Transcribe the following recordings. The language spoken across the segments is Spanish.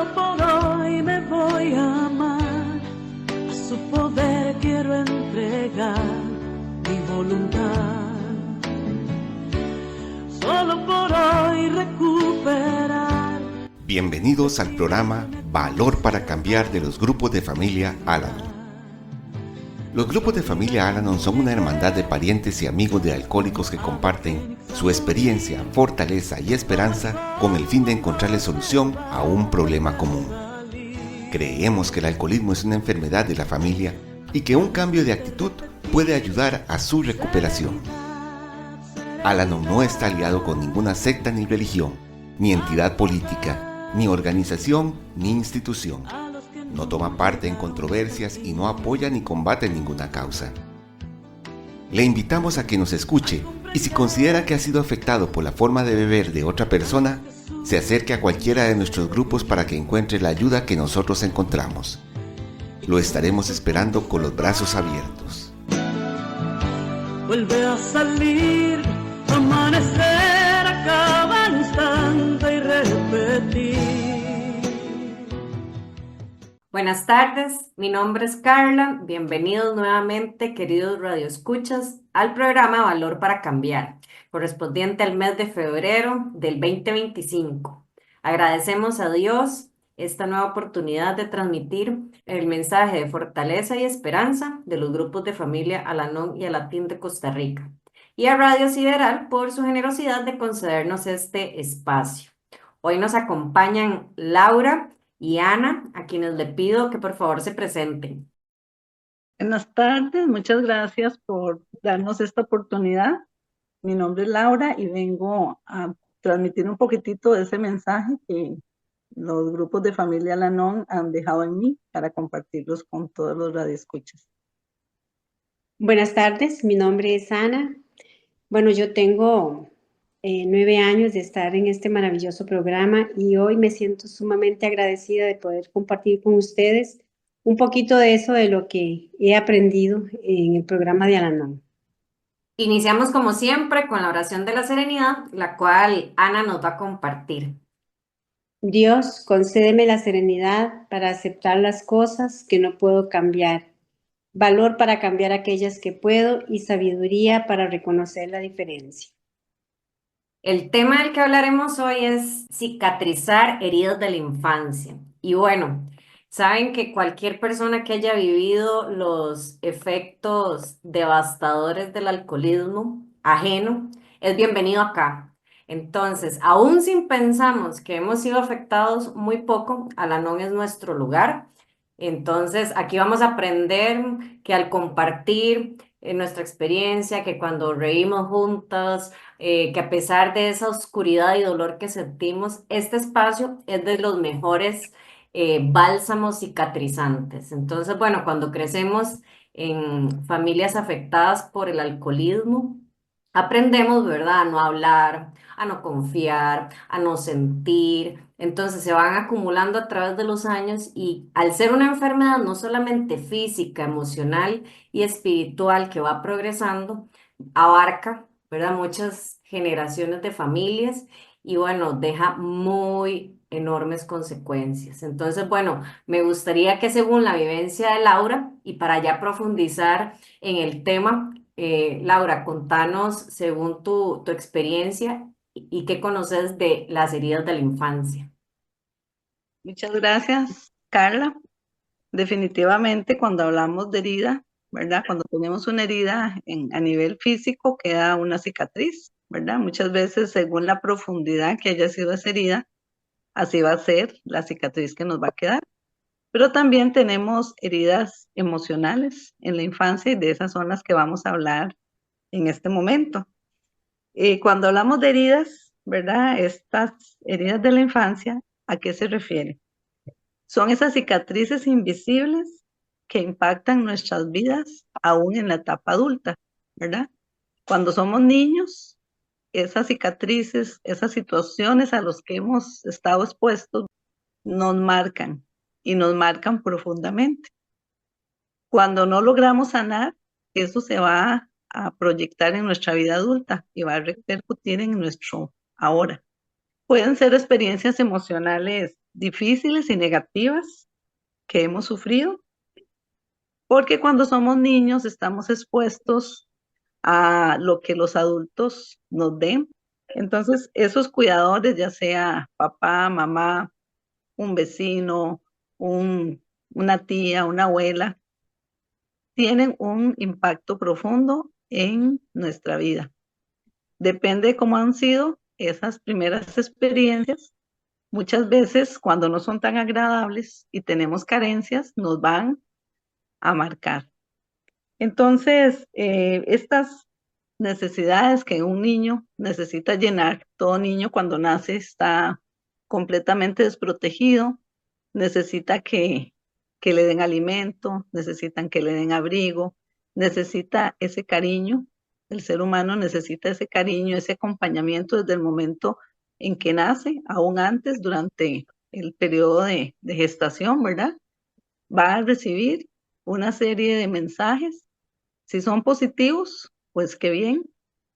Solo por hoy me voy a amar, a su poder quiero entregar mi voluntad. Solo por hoy recuperar. Bienvenidos al programa Valor para Cambiar de los grupos de familia Al-Anon. Los grupos de familia Al-Anon son una hermandad de parientes y amigos de alcohólicos que comparten su experiencia, fortaleza y esperanza con el fin de encontrarle solución a un problema común. Creemos que el alcoholismo es una enfermedad de la familia y que un cambio de actitud puede ayudar a su recuperación. Al-Anon no está aliado con ninguna secta ni religión, ni entidad política, ni organización, ni institución. No toma parte en controversias y no apoya ni combate ninguna causa. Le invitamos a que nos escuche y si considera que ha sido afectado por la forma de beber de otra persona, se acerque a cualquiera de nuestros grupos para que encuentre la ayuda que nosotros encontramos. Lo estaremos esperando con los brazos abiertos. Vuelve a salir, amanecer a cada instante y repetir. Buenas tardes, mi nombre es Carla. Bienvenidos nuevamente, queridos radioescuchas, al programa Valor para Cambiar, correspondiente al mes de febrero del 2025. Agradecemos a Dios esta nueva oportunidad de transmitir el mensaje de fortaleza y esperanza de los grupos de familia Al-Anon y Alatín de Costa Rica, y a Radio Sideral por su generosidad de concedernos este espacio. Hoy nos acompañan Laura y Ana, a quienes le pido que por favor se presenten. Buenas tardes, muchas gracias por darnos esta oportunidad. Mi nombre es Laura y vengo a transmitir un poquitito de ese mensaje que los grupos de familia Al-Anon han dejado en mí para compartirlos con todos los radioescuchas. Buenas tardes, mi nombre es Ana. Bueno, yo tengo 9 años de estar en este maravilloso programa y hoy me siento sumamente agradecida de poder compartir con ustedes un poquito de eso de lo que he aprendido en el programa de Al-Anon. Iniciamos como siempre con la oración de la serenidad, la cual Ana nos va a compartir. Dios, concédeme la serenidad para aceptar las cosas que no puedo cambiar, valor para cambiar aquellas que puedo y sabiduría para reconocer la diferencia. El tema del que hablaremos hoy es cicatrizar heridas de la infancia. Y bueno, saben que cualquier persona que haya vivido los efectos devastadores del alcoholismo ajeno es bienvenido acá. Entonces, aún sin pensamos que hemos sido afectados muy poco, Al-Anon es nuestro lugar. Entonces, aquí vamos a aprender que al compartir nuestra experiencia, que cuando reímos juntas, que a pesar de esa oscuridad y dolor que sentimos, este espacio es de los mejores bálsamos cicatrizantes. Entonces, bueno, cuando crecemos en familias afectadas por el alcoholismo, aprendemos, ¿verdad?, a no hablar, a no confiar, a no sentir. Entonces se van acumulando a través de los años y al ser una enfermedad no solamente física, emocional y espiritual que va progresando, abarca, ¿verdad?, muchas generaciones de familias y bueno, deja muy enormes consecuencias. Entonces, bueno, me gustaría que según la vivencia de Laura y para ya profundizar en el tema, Laura, contanos según tu experiencia y qué conoces de las heridas de la infancia. Muchas gracias, Carla. Definitivamente cuando hablamos de herida, ¿verdad? Cuando tenemos una herida a nivel físico queda una cicatriz, ¿verdad? Muchas veces según la profundidad que haya sido esa herida, así va a ser la cicatriz que nos va a quedar. Pero también tenemos heridas emocionales en la infancia y de esas son las que vamos a hablar en este momento. Cuando hablamos de heridas, ¿verdad? Estas heridas de la infancia, ¿a qué se refiere? Son esas cicatrices invisibles que impactan nuestras vidas aún en la etapa adulta, ¿verdad? Cuando somos niños, esas cicatrices, esas situaciones a las que hemos estado expuestos nos marcan y nos marcan profundamente. Cuando no logramos sanar, eso se va a proyectar en nuestra vida adulta y va a repercutir en nuestro ahora. Pueden ser experiencias emocionales difíciles y negativas que hemos sufrido, porque cuando somos niños estamos expuestos a lo que los adultos nos den. Entonces, esos cuidadores, ya sea papá, mamá, un vecino, una tía, una abuela, tienen un impacto profundo en nuestra vida. Depende de cómo han sido esas primeras experiencias. Muchas veces, cuando no son tan agradables y tenemos carencias, nos van a marcar. Entonces, estas necesidades que un niño necesita llenar, todo niño cuando nace está completamente desprotegido, necesita que le den alimento, necesitan que le den abrigo, necesita ese cariño, el ser humano necesita ese cariño, ese acompañamiento desde el momento en que nace, aún antes, durante el periodo de gestación, ¿verdad? Va a recibir una serie de mensajes. Si son positivos, pues qué bien,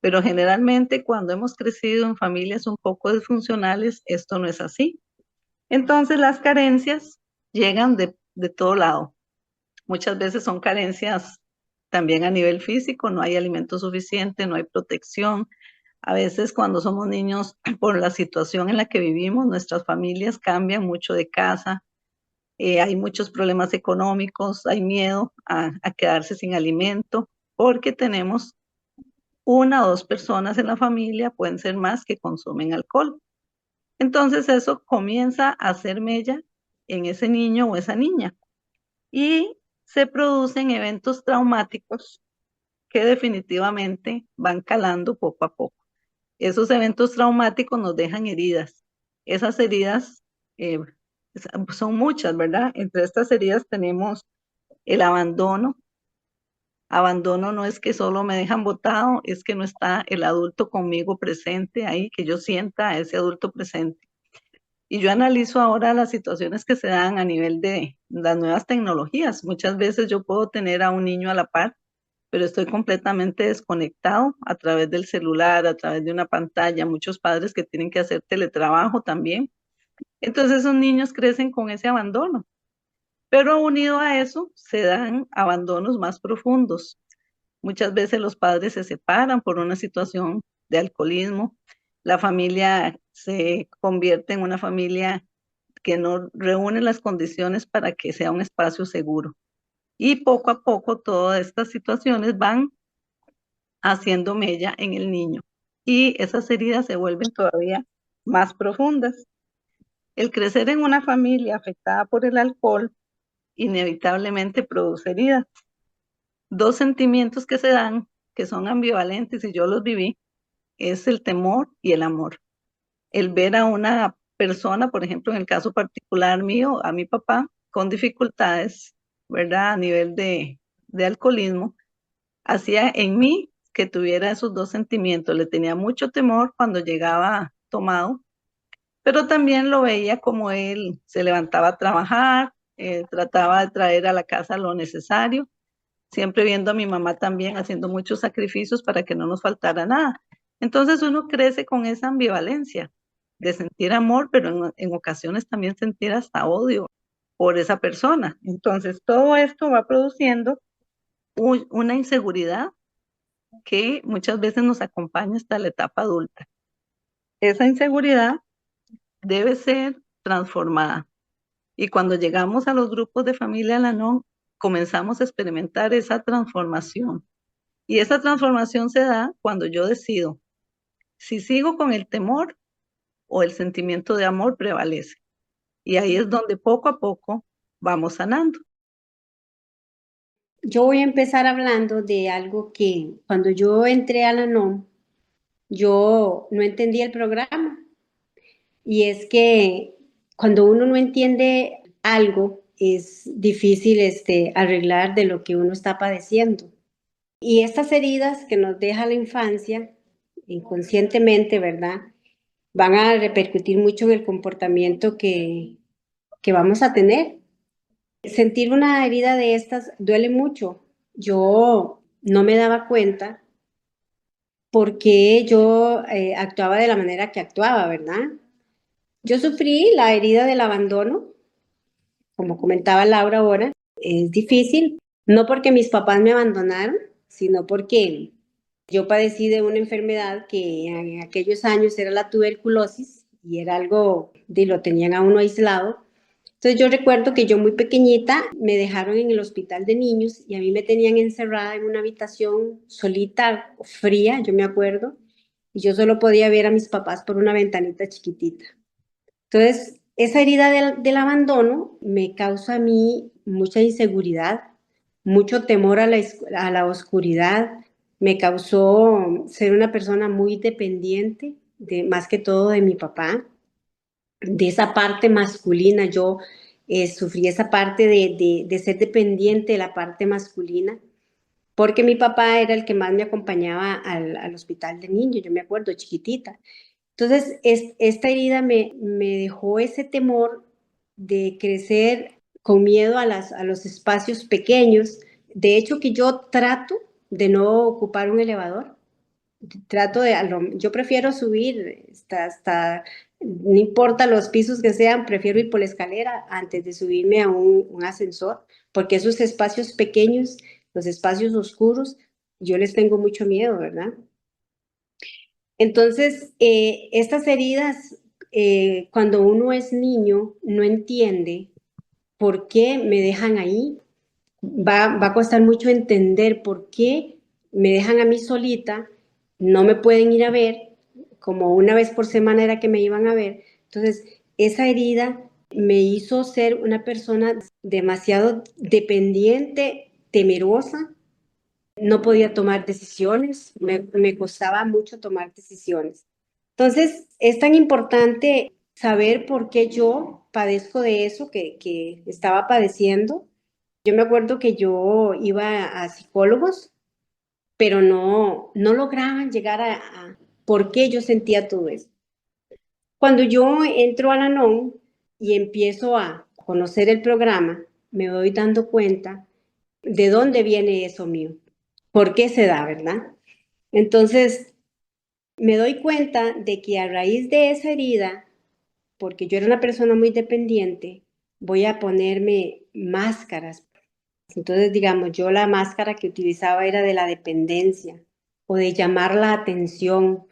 pero generalmente cuando hemos crecido en familias un poco disfuncionales, esto no es así. Entonces las carencias llegan de todo lado. Muchas veces son carencias también a nivel físico, no hay alimento suficiente, no hay protección. A veces cuando somos niños, por la situación en la que vivimos, nuestras familias cambian mucho de casa, hay muchos problemas económicos, hay miedo a quedarse sin alimento, porque tenemos una o dos personas en la familia, pueden ser más, que consumen alcohol. Entonces eso comienza a hacer mella en ese niño o esa niña y se producen eventos traumáticos que definitivamente van calando poco a poco. Esos eventos traumáticos nos dejan heridas. Esas heridas eh, son muchas, ¿verdad? Entre estas heridas tenemos el abandono. Abandono no es que solo me dejan botado, es que no está el adulto conmigo presente ahí, que yo sienta a ese adulto presente. Y yo analizo ahora las situaciones que se dan a nivel de las nuevas tecnologías. Muchas veces yo puedo tener a un niño a la par, pero estoy completamente desconectado a través del celular, a través de una pantalla. Muchos padres que tienen que hacer teletrabajo también. Entonces esos niños crecen con ese abandono. Pero unido a eso se dan abandonos más profundos. Muchas veces los padres se separan por una situación de alcoholismo. La familia se convierte en una familia que no reúne las condiciones para que sea un espacio seguro. Y poco a poco todas estas situaciones van haciendo mella en el niño. Y esas heridas se vuelven todavía más profundas. El crecer en una familia afectada por el alcohol inevitablemente produce heridas. Dos sentimientos que se dan, que son ambivalentes y yo los viví, es el temor y el amor. El ver a una persona, por ejemplo, en el caso particular mío, a mi papá, con dificultades, ¿verdad? A nivel de alcoholismo, hacía en mí que tuviera esos dos sentimientos. Le tenía mucho temor cuando llegaba tomado, pero también lo veía como él se levantaba a trabajar, trataba de traer a la casa lo necesario, siempre viendo a mi mamá también haciendo muchos sacrificios para que no nos faltara nada. Entonces uno crece con esa ambivalencia de sentir amor, pero en ocasiones también sentir hasta odio por esa persona. Entonces todo esto va produciendo una inseguridad que muchas veces nos acompaña hasta la etapa adulta. Esa inseguridad debe ser transformada. Y cuando llegamos a los grupos de familia Al-Anon, comenzamos a experimentar esa transformación. Y esa transformación se da cuando yo decido si sigo con el temor o el sentimiento de amor prevalece. Y ahí es donde poco a poco vamos sanando. Yo voy a empezar hablando de algo que cuando yo entré a la NOM, yo no entendía el programa. Y es que cuando uno no entiende algo, es difícil arreglar de lo que uno está padeciendo. Y estas heridas que nos deja la infancia, inconscientemente, ¿verdad? Van a repercutir mucho en el comportamiento que vamos a tener. Sentir una herida de estas duele mucho. Yo no me daba cuenta porque yo actuaba de la manera que actuaba, ¿verdad? Yo sufrí la herida del abandono, como comentaba Laura ahora, es difícil, no porque mis papás me abandonaron, sino porque yo padecí de una enfermedad que en aquellos años era la tuberculosis y era algo de lo tenían a uno aislado. Entonces yo recuerdo que yo muy pequeñita me dejaron en el hospital de niños y a mí me tenían encerrada en una habitación solita, fría, yo me acuerdo, y yo solo podía ver a mis papás por una ventanita chiquitita. Entonces, esa herida del abandono me causa a mí mucha inseguridad, mucho temor a la oscuridad, me causó ser una persona muy dependiente, más que todo de mi papá, de esa parte masculina. Yo sufrí esa parte de ser dependiente de la parte masculina, porque mi papá era el que más me acompañaba al hospital de niños, yo me acuerdo, chiquitita. Entonces, esta herida me dejó ese temor de crecer con miedo a los espacios pequeños. De hecho, que yo trato de no ocupar un elevador. Yo prefiero subir no importa los pisos que sean, prefiero ir por la escalera antes de subirme a un ascensor, porque esos espacios pequeños, los espacios oscuros, yo les tengo mucho miedo, ¿verdad? Entonces, estas heridas, cuando uno es niño, no entiende por qué me dejan ahí. Va a costar mucho entender por qué me dejan a mí solita, no me pueden ir a ver, como una vez por semana era que me iban a ver. Entonces, esa herida me hizo ser una persona demasiado dependiente, temerosa. No podía tomar decisiones, me costaba mucho tomar decisiones. Entonces, es tan importante saber por qué yo padezco de eso que estaba padeciendo. Yo me acuerdo que yo iba a psicólogos, pero no lograban llegar a por qué yo sentía todo eso. Cuando yo entro a la NOM y empiezo a conocer el programa, me voy dando cuenta de dónde viene eso mío, por qué se da, ¿verdad? Entonces, me doy cuenta de que a raíz de esa herida, porque yo era una persona muy dependiente, voy a ponerme máscaras. Entonces, digamos, yo la máscara que utilizaba era de la dependencia o de llamar la atención,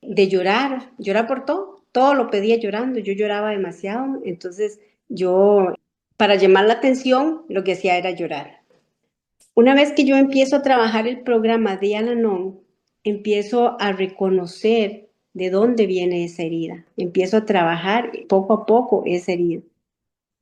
de llorar por todo lo pedía llorando, yo lloraba demasiado, entonces yo, para llamar la atención, lo que hacía era llorar. Una vez que yo empiezo a trabajar el programa de Al-Anon, empiezo a reconocer de dónde viene esa herida, empiezo a trabajar poco a poco esa herida,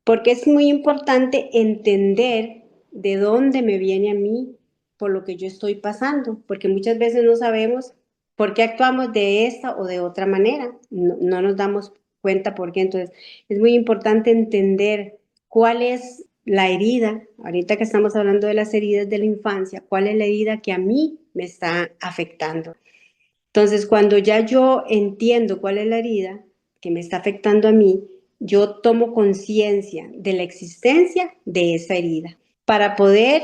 porque es muy importante entender de dónde me viene a mí por lo que yo estoy pasando, porque muchas veces no sabemos por qué actuamos de esta o de otra manera, no nos damos cuenta por qué. Entonces, es muy importante entender cuál es la herida, ahorita que estamos hablando de las heridas de la infancia, cuál es la herida que a mí me está afectando. Entonces, cuando ya yo entiendo cuál es la herida que me está afectando a mí, yo tomo conciencia de la existencia de esa herida para poder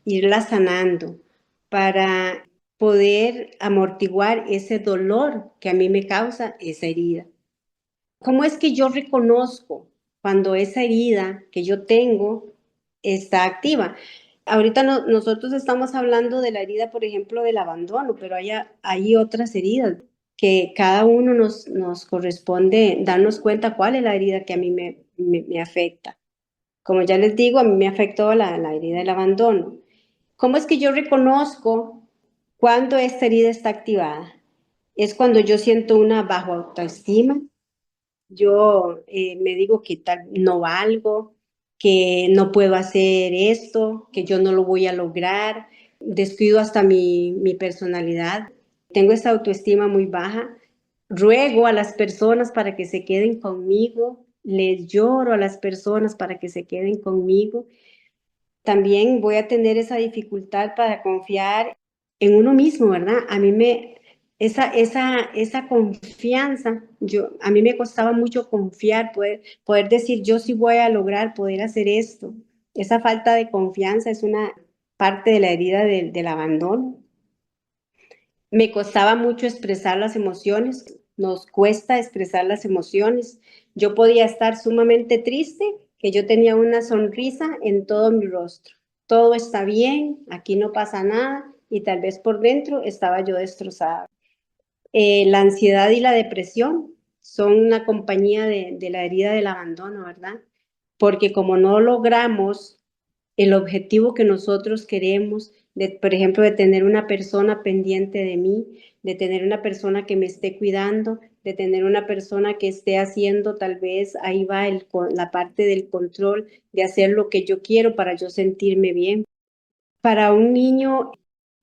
irla sanando, para poder amortiguar ese dolor que a mí me causa esa herida. ¿Cómo es que yo reconozco cuando esa herida que yo tengo está activa? Ahorita nosotros estamos hablando de la herida, por ejemplo, del abandono, pero hay otras heridas que cada uno nos corresponde darnos cuenta cuál es la herida que a mí me afecta. Como ya les digo, a mí me afectó la herida del abandono. ¿Cómo es que yo reconozco cuando esta herida está activada? Es cuando yo siento una baja autoestima, yo me digo que tal no valgo, que no puedo hacer esto, que yo no lo voy a lograr, descuido hasta mi personalidad, tengo esa autoestima muy baja, ruego a las personas para que se queden conmigo, les lloro a las personas para que se queden conmigo. También voy a tener esa dificultad para confiar en uno mismo, ¿verdad? Esa confianza, a mí me costaba mucho confiar, poder decir, yo sí voy a lograr poder hacer esto. Esa falta de confianza es una parte de la herida del abandono. Me costaba mucho expresar las emociones. nos cuesta expresar las emociones. Yo podía estar sumamente triste, que yo tenía una sonrisa en todo mi rostro. Todo está bien, aquí no pasa nada, y tal vez por dentro estaba yo destrozada. La ansiedad y la depresión son una compañía de la herida del abandono, ¿verdad? Porque como no logramos el objetivo que nosotros queremos, por ejemplo, de tener una persona pendiente de mí, de tener una persona que me esté cuidando, de tener una persona que esté haciendo, tal vez ahí va la parte del control, de hacer lo que yo quiero para yo sentirme bien. Para un niño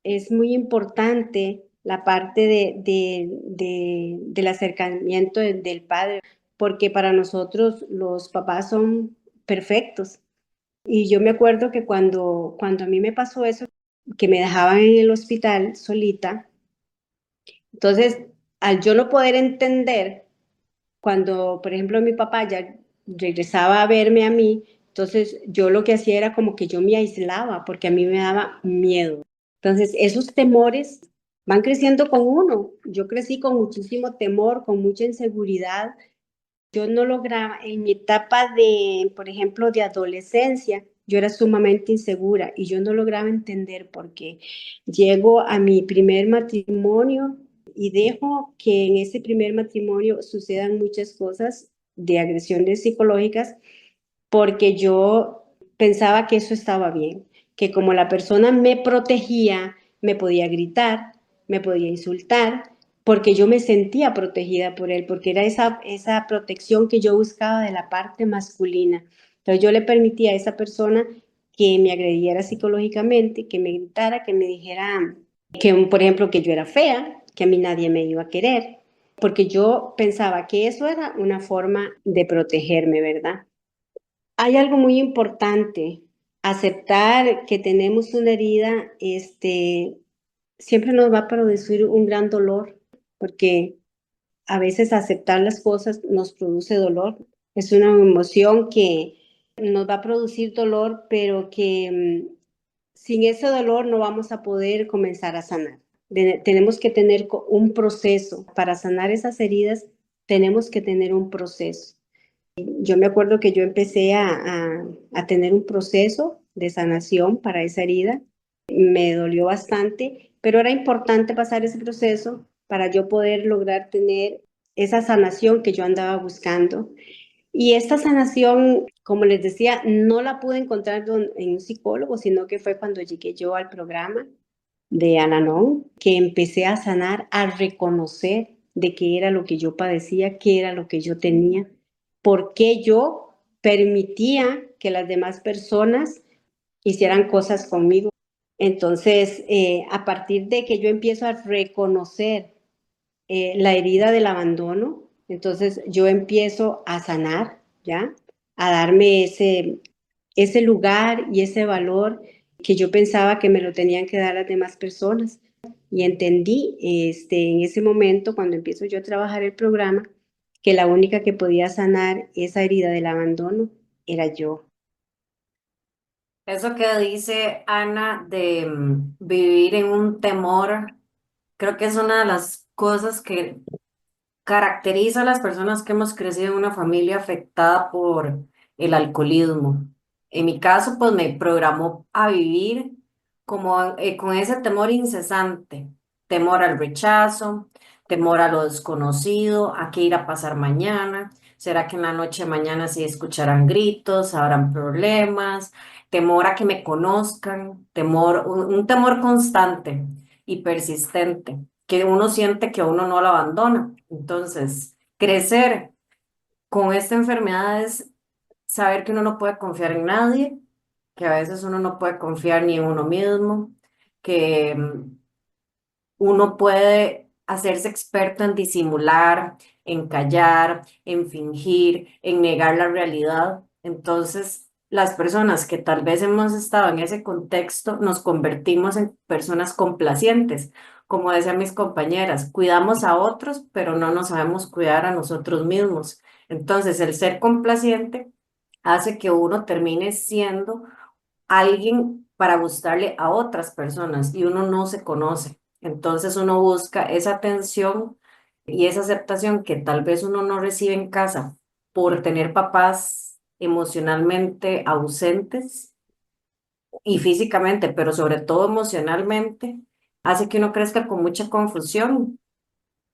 es muy importante la parte del acercamiento del padre, porque para nosotros los papás son perfectos. Y yo me acuerdo que cuando a mí me pasó eso, que me dejaban en el hospital solita, entonces al yo no poder entender, cuando por ejemplo mi papá ya regresaba a verme a mí, entonces yo lo que hacía era como que yo me aislaba porque a mí me daba miedo. Entonces esos temores van creciendo con uno. Yo crecí con muchísimo temor, con mucha inseguridad. Yo no lograba, en mi etapa de, por ejemplo, de adolescencia, yo era sumamente insegura y yo no lograba entender por qué. Llego a mi primer matrimonio y dejo que en ese primer matrimonio sucedan muchas cosas de agresiones psicológicas porque yo pensaba que eso estaba bien, que como la persona me protegía, me podía gritar, me podía insultar, porque yo me sentía protegida por él, porque era esa protección que yo buscaba de la parte masculina. Entonces yo le permitía a esa persona que me agrediera psicológicamente, que me gritara, que me dijera que, por ejemplo, que yo era fea, que a mí nadie me iba a querer, porque yo pensaba que eso era una forma de protegerme, ¿verdad? Hay algo muy importante, aceptar que tenemos una herida, siempre nos va a producir un gran dolor, porque a veces aceptar las cosas nos produce dolor. Es una emoción que nos va a producir dolor, pero que sin ese dolor no vamos a poder comenzar a sanar. Tenemos que tener un proceso. Para sanar esas heridas, tenemos que tener un proceso. Yo me acuerdo que yo empecé a tener un proceso de sanación para esa herida. Me dolió bastante, pero era importante pasar ese proceso para yo poder lograr tener esa sanación que yo andaba buscando. Y esta sanación, como les decía, no la pude encontrar en un psicólogo, sino que fue cuando llegué yo al programa de Al-Anon, que empecé a sanar, a reconocer de qué era lo que yo padecía, qué era lo que yo tenía, por qué yo permitía que las demás personas hicieran cosas conmigo. Entonces, a partir de que yo empiezo a reconocer la herida del abandono, entonces yo empiezo a sanar, ¿ya? A darme ese lugar y ese valor que yo pensaba que me lo tenían que dar las demás personas. Y entendí en ese momento, cuando empiezo yo a trabajar el programa, que la única que podía sanar esa herida del abandono era yo. Eso que dice Ana de vivir en un temor, creo que es una de las cosas que caracteriza a las personas que hemos crecido en una familia afectada por el alcoholismo. En mi caso, pues me programó a vivir como con ese temor incesante, temor al rechazo, temor a lo desconocido, a qué irá a pasar mañana, será que en la noche de mañana sí escucharán gritos, habrán problemas, temor a que me conozcan, temor, un temor constante y persistente que uno siente que uno no lo abandona. Entonces, crecer con esta enfermedad es saber que uno no puede confiar en nadie, que a veces uno no puede confiar ni en uno mismo, que uno puede hacerse experto en disimular, en callar, en fingir, en negar la realidad. Entonces, las personas que tal vez hemos estado en ese contexto nos convertimos en personas complacientes. Como decían mis compañeras, cuidamos a otros, pero no nos sabemos cuidar a nosotros mismos. Entonces, el ser complaciente hace que uno termine siendo alguien para gustarle a otras personas y uno no se conoce. Entonces uno busca esa atención y esa aceptación que tal vez uno no recibe en casa por tener papás emocionalmente ausentes y físicamente, pero sobre todo emocionalmente, hace que uno crezca con mucha confusión.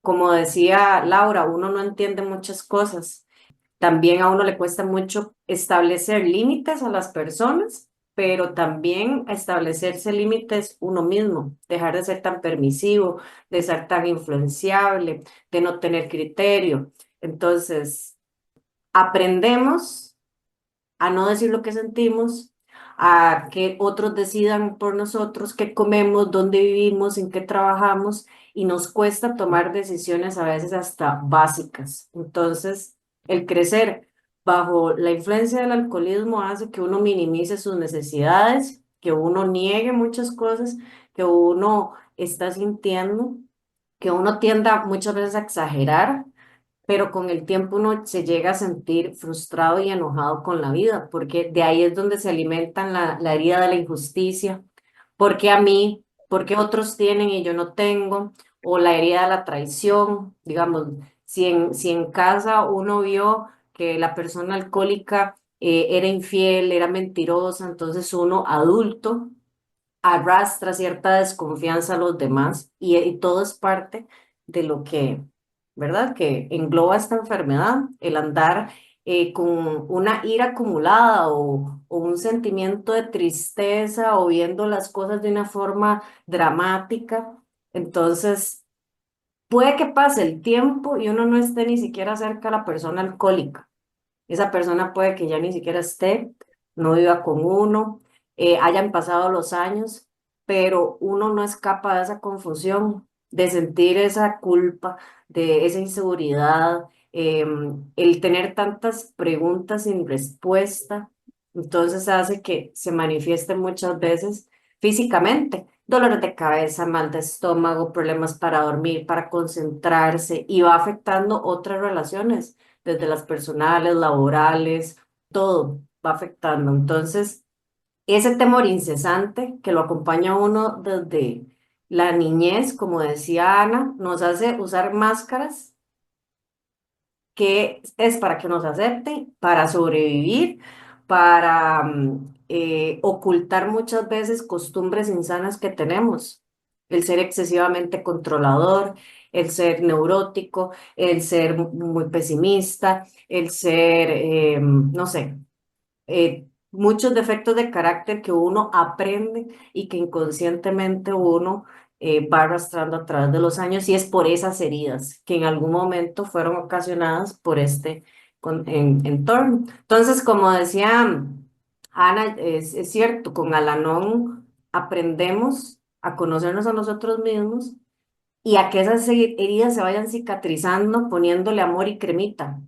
Como decía Laura, uno no entiende muchas cosas. También a uno le cuesta mucho establecer límites a las personas, pero también establecerse límites uno mismo, dejar de ser tan permisivo, de ser tan influenciable, de no tener criterio. Entonces, aprendemos a no decir lo que sentimos, a que otros decidan por nosotros qué comemos, dónde vivimos, en qué trabajamos, y nos cuesta tomar decisiones a veces hasta básicas. Entonces, el crecer bajo la influencia del alcoholismo hace que uno minimice sus necesidades, que uno niegue muchas cosas que uno está sintiendo, que uno tienda muchas veces a exagerar, pero con el tiempo uno se llega a sentir frustrado y enojado con la vida, porque de ahí es donde se alimentan la herida de la injusticia. ¿Por qué a mí? ¿Por qué otros tienen y yo no tengo? O la herida de la traición, digamos, si en casa uno vio que la persona alcohólica era infiel, era mentirosa, entonces uno adulto arrastra cierta desconfianza a los demás y todo es parte de lo que, ¿verdad? Que engloba esta enfermedad, el andar con una ira acumulada o un sentimiento de tristeza o viendo las cosas de una forma dramática. Entonces, puede que pase el tiempo y uno no esté ni siquiera cerca a la persona alcohólica. Esa persona puede que ya ni siquiera esté, no viva con uno, hayan pasado los años, pero uno no escapa de esa confusión, de sentir esa culpa, de esa inseguridad, el tener tantas preguntas sin respuesta. Entonces hace que se manifieste muchas veces físicamente. Dolores de cabeza, mal de estómago, problemas para dormir, para concentrarse y va afectando otras relaciones desde las personales, laborales, todo va afectando. Entonces, ese temor incesante que lo acompaña a uno desde la niñez, como decía Ana, nos hace usar máscaras que es para que nos acepten, para sobrevivir, para ocultar muchas veces costumbres insanas que tenemos. El ser excesivamente controlador, el ser neurótico, el ser muy pesimista, el ser, no sé, muchos defectos de carácter que uno aprende y que inconscientemente uno va arrastrando a través de los años y es por esas heridas que en algún momento fueron ocasionadas por este entorno. Entonces, como decía Ana, es cierto, con Al-Anon aprendemos a conocernos a nosotros mismos y a que esas heridas se vayan cicatrizando poniéndole amor y cremita.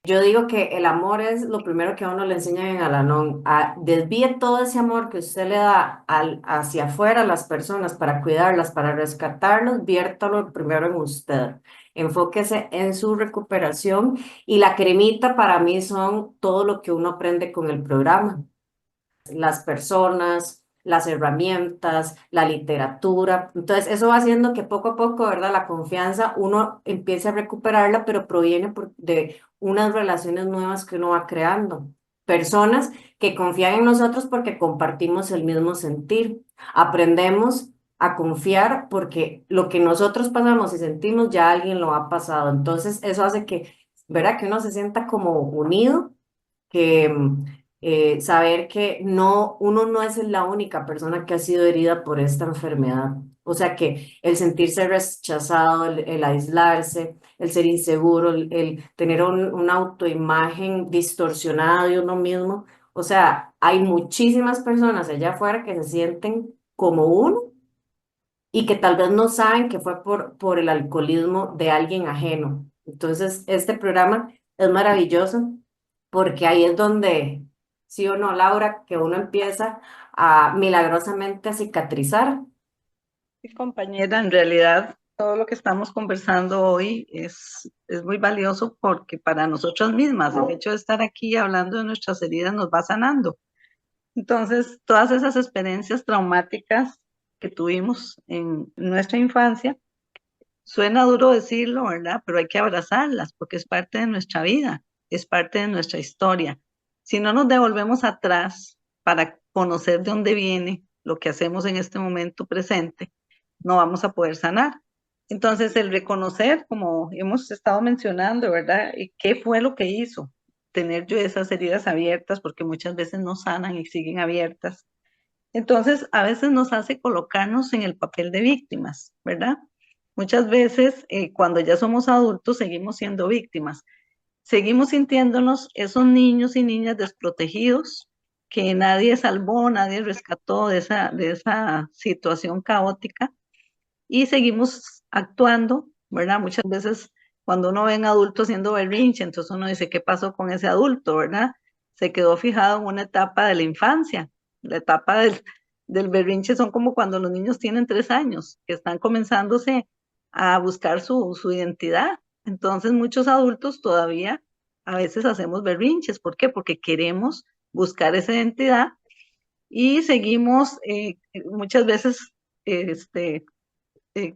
Yo digo que el amor es lo primero que a uno le enseñan en Alanón. Desvíe todo ese amor que usted le da hacia afuera a las personas para cuidarlas, para rescatarlos, viértalo primero en usted. Enfóquese en su recuperación y la cremita para mí son todo lo que uno aprende con el programa, las personas, las herramientas, la literatura. Entonces, eso va haciendo que poco a poco, ¿verdad? La confianza uno empiece a recuperarla, pero proviene de unas relaciones nuevas que uno va creando. Personas que confían en nosotros porque compartimos el mismo sentir. Aprendemos a confiar porque lo que nosotros pasamos y sentimos ya alguien lo ha pasado. Entonces, eso hace que, ¿verdad? Que uno se sienta como unido, que saber que no, uno no es la única persona que ha sido herida por esta enfermedad. O sea que el sentirse rechazado, el aislarse, el ser inseguro, el tener una autoimagen distorsionada de uno mismo. O sea, hay muchísimas personas allá afuera que se sienten como uno y que tal vez no saben que fue por el alcoholismo de alguien ajeno. Entonces, este programa es maravilloso porque ahí es donde, sí o no, Laura, que uno empieza a milagrosamente a cicatrizar. Sí, compañera, en realidad todo lo que estamos conversando hoy es muy valioso porque para nosotras mismas, el hecho de estar aquí hablando de nuestras heridas nos va sanando. Entonces, todas esas experiencias traumáticas que tuvimos en nuestra infancia Suena duro decirlo, ¿verdad? Pero hay que abrazarlas porque es parte de nuestra vida, es parte de nuestra historia. Si no nos devolvemos atrás para conocer de dónde viene lo que hacemos en este momento presente, no vamos a poder sanar. Entonces, el reconocer, como hemos estado mencionando, ¿verdad? ¿Y qué fue lo que hizo? Tener yo esas heridas abiertas, porque muchas veces no sanan y siguen abiertas. Entonces, a veces nos hace colocarnos en el papel de víctimas, ¿verdad? Muchas veces, cuando ya somos adultos, seguimos siendo víctimas. Seguimos sintiéndonos esos niños y niñas desprotegidos que nadie salvó, nadie rescató de esa situación caótica y seguimos actuando, ¿verdad? Muchas veces cuando uno ve a un adulto haciendo berrinche, entonces uno dice, ¿qué pasó con ese adulto, verdad? Se quedó fijado en una etapa de la infancia. La etapa del berrinche son como cuando los niños tienen 3 años, que están comenzándose a buscar su identidad. Entonces muchos adultos todavía a veces hacemos berrinches. ¿Por qué? Porque queremos buscar esa identidad y seguimos muchas veces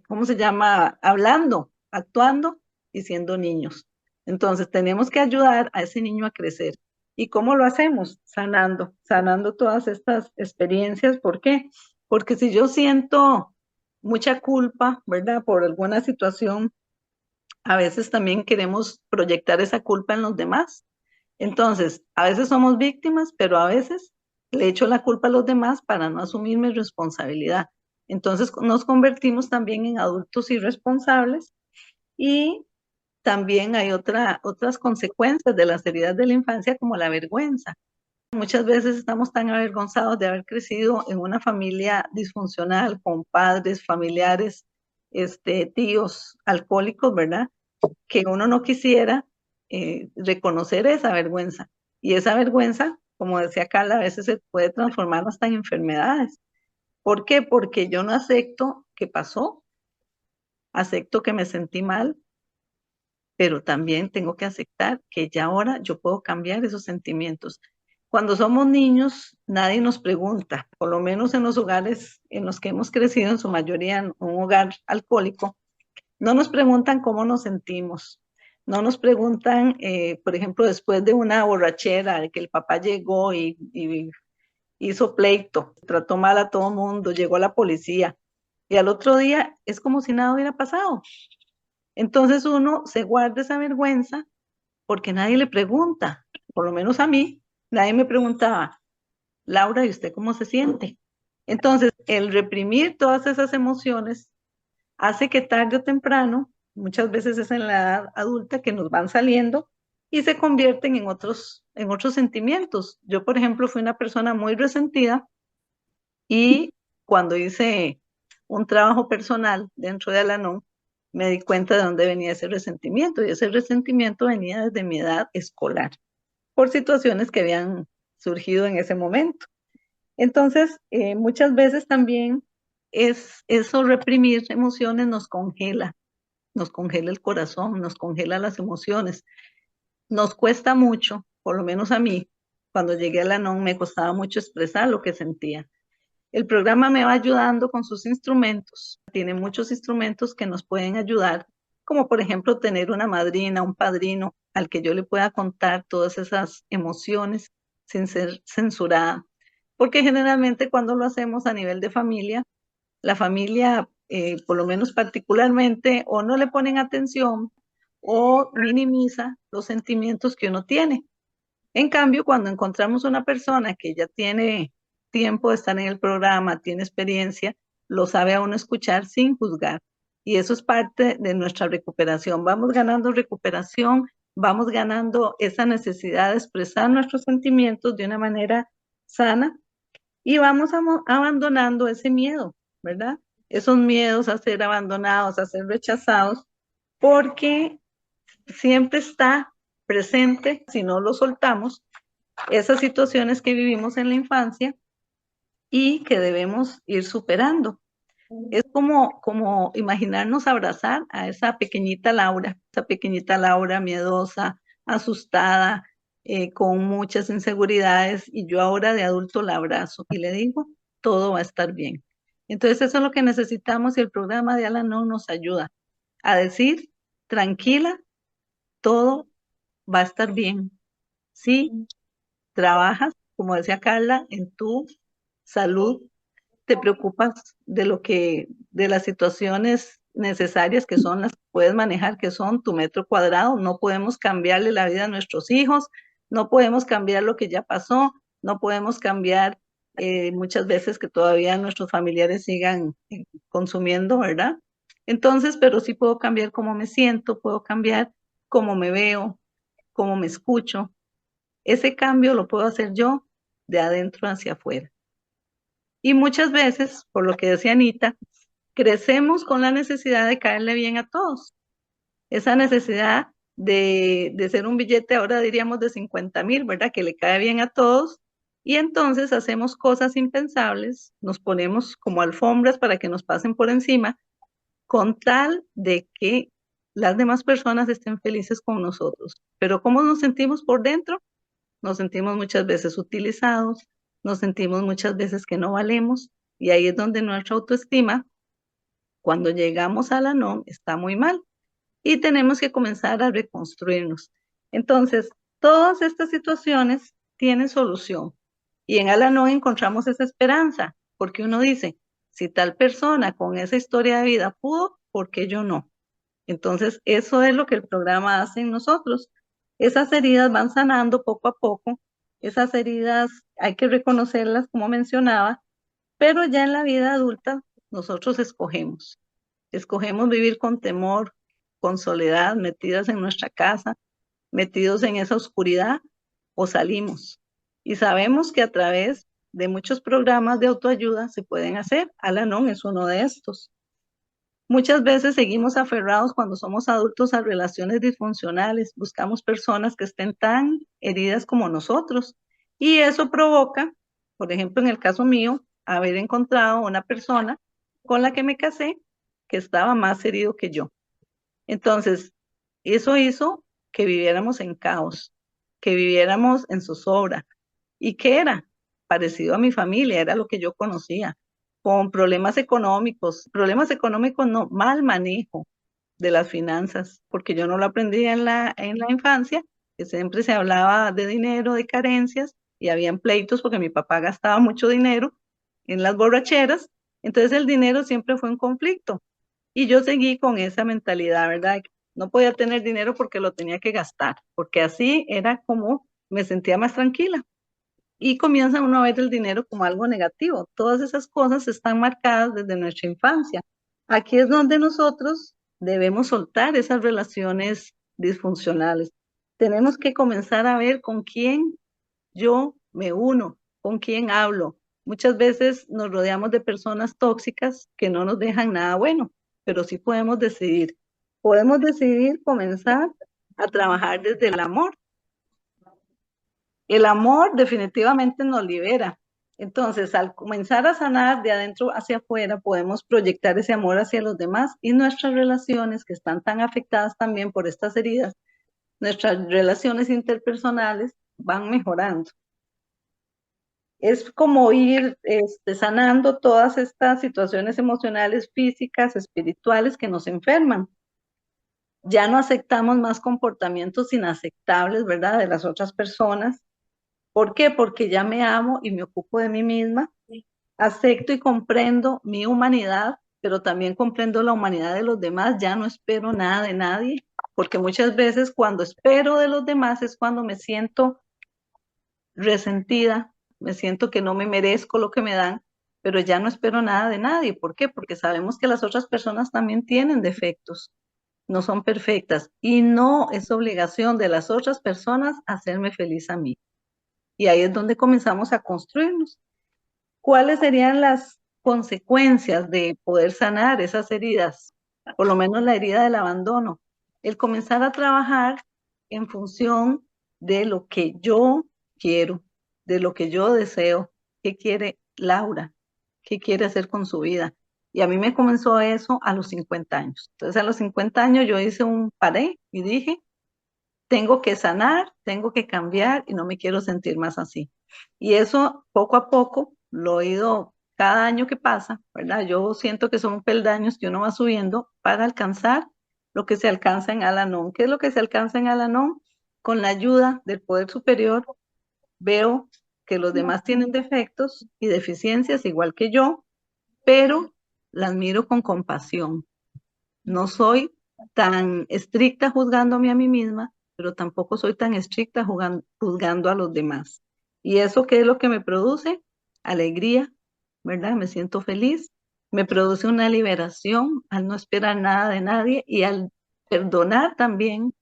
¿cómo se llama? Hablando, actuando y siendo niños. Entonces, tenemos que ayudar a ese niño a crecer. ¿Y cómo lo hacemos? Sanando todas estas experiencias. ¿Por qué? Porque si yo siento mucha culpa, ¿verdad? Por alguna situación, a veces también queremos proyectar esa culpa en los demás. Entonces, a veces somos víctimas, pero a veces le echo la culpa a los demás para no asumir mi responsabilidad. Entonces nos convertimos también en adultos irresponsables y también hay otras consecuencias de las heridas de la infancia como la vergüenza. Muchas veces estamos tan avergonzados de haber crecido en una familia disfuncional, con padres, familiares, tíos alcohólicos, ¿verdad? Que uno no quisiera reconocer esa vergüenza. Y esa vergüenza, como decía Carla, a veces se puede transformar hasta en enfermedades. ¿Por qué? Porque yo no acepto que pasó, acepto que me sentí mal, pero también tengo que aceptar que ya ahora yo puedo cambiar esos sentimientos. Cuando somos niños, nadie nos pregunta, por lo menos en los hogares en los que hemos crecido, en su mayoría en un hogar alcohólico, no nos preguntan cómo nos sentimos, no nos preguntan, por ejemplo, después de una borrachera, de que el papá llegó y hizo pleito, trató mal a todo mundo, llegó la policía, y al otro día es como si nada hubiera pasado. Entonces uno se guarda esa vergüenza porque nadie le pregunta, por lo menos a mí, nadie me preguntaba, Laura, ¿y usted cómo se siente? Entonces, el reprimir todas esas emociones hace que tarde o temprano, muchas veces es en la edad adulta que nos van saliendo y se convierten en otros sentimientos. Yo, por ejemplo, fui una persona muy resentida y cuando hice un trabajo personal dentro de Al-Anon, me di cuenta de dónde venía ese resentimiento y ese resentimiento venía desde mi edad escolar por situaciones que habían surgido en ese momento. Entonces, muchas veces también es eso, reprimir emociones nos congela el corazón, nos congela las emociones. Nos cuesta mucho, por lo menos a mí, cuando llegué a la NON me costaba mucho expresar lo que sentía. El programa me va ayudando con sus instrumentos. Tiene muchos instrumentos que nos pueden ayudar, como por ejemplo tener una madrina, un padrino al que yo le pueda contar todas esas emociones sin ser censurada. Porque generalmente cuando lo hacemos a nivel de familia, la familia, por lo menos particularmente, o no le ponen atención o minimiza los sentimientos que uno tiene. En cambio, cuando encontramos una persona que ya tiene tiempo de estar en el programa, tiene experiencia, lo sabe a uno escuchar sin juzgar. Y eso es parte de nuestra recuperación. Vamos ganando recuperación, vamos ganando esa necesidad de expresar nuestros sentimientos de una manera sana y vamos abandonando ese miedo, ¿verdad? Esos miedos a ser abandonados, a ser rechazados, porque siempre está presente, si no lo soltamos, esas situaciones que vivimos en la infancia y que debemos ir superando. Es como imaginarnos abrazar a esa pequeñita Laura miedosa, asustada, con muchas inseguridades, y yo ahora de adulto la abrazo y le digo, todo va a estar bien. Entonces eso es lo que necesitamos y el programa de Al-Anon nos ayuda a decir, tranquila, todo va a estar bien. Sí, trabajas, como decía Carla, en tu salud, te preocupas de las situaciones necesarias que son las que puedes manejar, que son tu metro cuadrado. No podemos cambiarle la vida a nuestros hijos, no podemos cambiar lo que ya pasó, no podemos cambiar muchas veces que todavía nuestros familiares sigan consumiendo, ¿verdad? Entonces, pero sí puedo cambiar cómo me siento, puedo cambiar cómo me veo, cómo me escucho. Ese cambio lo puedo hacer yo de adentro hacia afuera. Y muchas veces, por lo que decía Anita, crecemos con la necesidad de caerle bien a todos. Esa necesidad de ser un billete, ahora diríamos de 50,000, ¿verdad? Que le cae bien a todos. Y entonces hacemos cosas impensables, nos ponemos como alfombras para que nos pasen por encima, con tal de que las demás personas estén felices con nosotros. Pero ¿cómo nos sentimos por dentro? Nos sentimos muchas veces utilizados, nos sentimos muchas veces que no valemos, y ahí es donde nuestra autoestima, cuando llegamos al Anon, está muy mal y tenemos que comenzar a reconstruirnos. Entonces, todas estas situaciones tienen solución y en Al-Anon encontramos esa esperanza, porque uno dice, si tal persona con esa historia de vida pudo, ¿por qué yo no? Entonces, eso es lo que el programa hace en nosotros. Esas heridas van sanando poco a poco. Esas heridas hay que reconocerlas, como mencionaba, pero ya en la vida adulta nosotros escogemos. Escogemos vivir con temor, con soledad, metidas en nuestra casa, metidos en esa oscuridad, o salimos. Y sabemos que a través de muchos programas de autoayuda se pueden hacer. Al-Anon es uno de estos. Muchas veces seguimos aferrados cuando somos adultos a relaciones disfuncionales, buscamos personas que estén tan heridas como nosotros y eso provoca, por ejemplo, en el caso mío, haber encontrado una persona con la que me casé que estaba más herido que yo. Entonces, eso hizo que viviéramos en caos, que viviéramos en zozobra. ¿Y qué era? Parecido a mi familia, era lo que yo conocía, con problemas económicos no, mal manejo de las finanzas, porque yo no lo aprendí en la infancia, que siempre se hablaba de dinero, de carencias, y habían pleitos porque mi papá gastaba mucho dinero en las borracheras, entonces el dinero siempre fue un conflicto. Y yo seguí con esa mentalidad, ¿verdad? No podía tener dinero porque lo tenía que gastar, porque así era como me sentía más tranquila. Y comienza uno a ver el dinero como algo negativo. Todas esas cosas están marcadas desde nuestra infancia. Aquí es donde nosotros debemos soltar esas relaciones disfuncionales. Tenemos que comenzar a ver con quién yo me uno, con quién hablo. Muchas veces nos rodeamos de personas tóxicas que no nos dejan nada bueno, pero sí podemos decidir. Podemos decidir comenzar a trabajar desde el amor. El amor definitivamente nos libera. Entonces, al comenzar a sanar de adentro hacia afuera, podemos proyectar ese amor hacia los demás y nuestras relaciones que están tan afectadas también por estas heridas, nuestras relaciones interpersonales van mejorando. Es como ir sanando todas estas situaciones emocionales, físicas, espirituales que nos enferman. Ya no aceptamos más comportamientos inaceptables, ¿verdad?, de las otras personas. ¿Por qué? Porque ya me amo y me ocupo de mí misma, acepto y comprendo mi humanidad, pero también comprendo la humanidad de los demás, ya no espero nada de nadie, porque muchas veces cuando espero de los demás es cuando me siento resentida, me siento que no me merezco lo que me dan, pero ya no espero nada de nadie. ¿Por qué? Porque sabemos que las otras personas también tienen defectos, no son perfectas, y no es obligación de las otras personas hacerme feliz a mí. Y ahí es donde comenzamos a construirnos. ¿Cuáles serían las consecuencias de poder sanar esas heridas? Por lo menos la herida del abandono. El comenzar a trabajar en función de lo que yo quiero, de lo que yo deseo. ¿Qué quiere Laura? ¿Qué quiere hacer con su vida? Y a mí me comenzó eso a los 50 años. Entonces a los 50 años yo hice un paré y dije, tengo que sanar, tengo que cambiar y no me quiero sentir más así. Y eso poco a poco lo he ido, cada año que pasa, ¿verdad? Yo siento que son peldaños que uno va subiendo para alcanzar lo que se alcanza en Al-Anon. ¿Qué es lo que se alcanza en Al-Anon? Con la ayuda del poder superior, veo que los demás tienen defectos y deficiencias igual que yo, pero las miro con compasión. No soy tan estricta juzgándome a mí misma, pero tampoco soy tan estricta juzgando a los demás. ¿Y eso qué es lo que me produce? Alegría, ¿verdad? Me siento feliz, me produce una liberación al no esperar nada de nadie y al perdonar también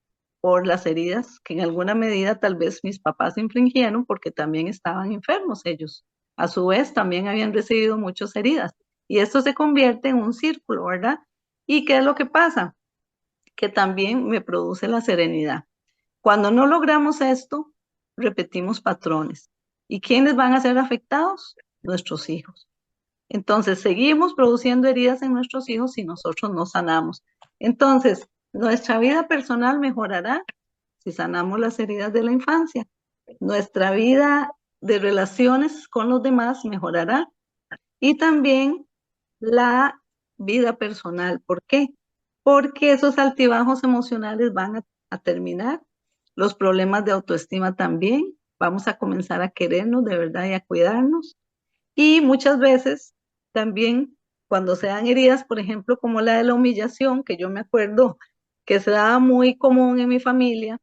por las heridas que en alguna medida tal vez mis papás infringieron porque también estaban enfermos ellos. A su vez también habían recibido muchas heridas. Y esto se convierte en un círculo, ¿verdad? ¿Y qué es lo que pasa? Que también me produce la serenidad. Cuando no logramos esto, repetimos patrones. ¿Y quiénes van a ser afectados? Nuestros hijos. Entonces, seguimos produciendo heridas en nuestros hijos si nosotros no sanamos. Entonces, nuestra vida personal mejorará si sanamos las heridas de la infancia. Nuestra vida de relaciones con los demás mejorará. Y también la vida personal. ¿Por qué? Porque esos altibajos emocionales van a terminar. Los problemas de autoestima también. Vamos a comenzar a querernos de verdad y a cuidarnos. Y muchas veces también cuando se dan heridas, por ejemplo, como la de la humillación, que yo me acuerdo que se daba muy común en mi familia.